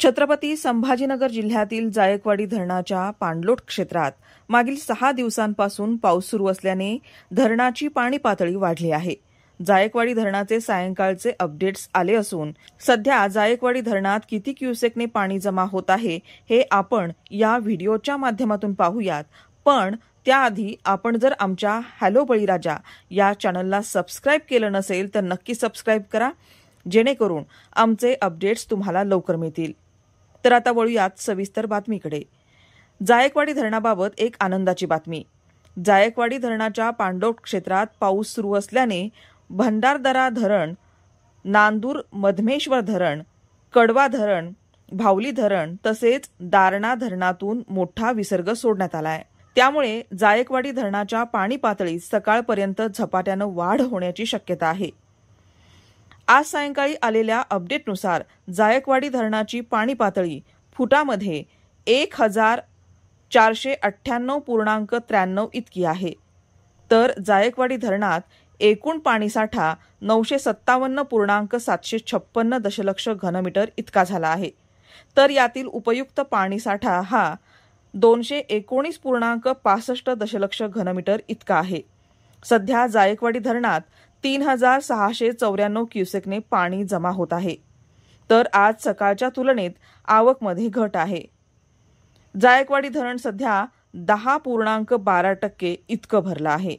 छत्रपती संभाजीनगर जिल्ह्यातील जायकवाडी धरणाच्या पाणलोट क्षेत्रात मागील 6 दिवसांपासून पाऊस सुरू असल्याने धरणाची पाणी पातळी वाढली आहे। जायकवाडी धरणाचे सायंकाळचे अपडेट्स आले असून सध्या जायकवाडी धरणात किती क्युसेकने पाणी जमा होत आहे हे आपण या व्हिडिओच्या माध्यमातून पाहूयात। पण त्याआधी आपण जर आमच्या हॅलो बळीराजा या चॅनलला सबस्क्राइब केलं नसेल तर नक्की सबस्क्राइब करा, जेणेकरून आमचे अपडेट्स तुम्हाला लवकर मिळतील। तर आता वळूयात सविस्तर बातमीकडे। जायकवाडी धरणाबाबत एक आनंदाची बातमी। जायकवाडी धरणाच्या पाणलोट क्षेत्रात पाऊस सुरू असल्याने भंडारदरा धरण, नांदूर मधमेश्वर धरण, कडवा धरण, भावली धरण तसेच दारणा धरणातून मोठा विसर्ग सोडण्यात आला आहे। त्यामुळे जायकवाडी धरणाच्या पाणी पातळीत सकाळपर्यंत झपाट्यानं वाढ होण्याची शक्यता आहे। आज सायंकाळी आलेल्या अपडेटनुसार जायकवाडी धरणाची पाणी पातळी फुटामध्ये 1498.93 इतकी आहे। तर जायकवाडी धरणात एकूण पाणीसाठा 957.756 दशलक्ष घनमीटर इतका झाला आहे। तर यातील उपयुक्त पाणीसाठा हा 219.65 दशलक्ष घनमीटर इतका आहे। सध्या जायकवाडी धरणात 3694 क्युसेकने पाणी जमा होत आहे। तर आज सकाळच्या तुलनेत आवकमध्ये घट आहे। जायकवाडी धरण सध्या 10.12% इतकं भरलं आहे।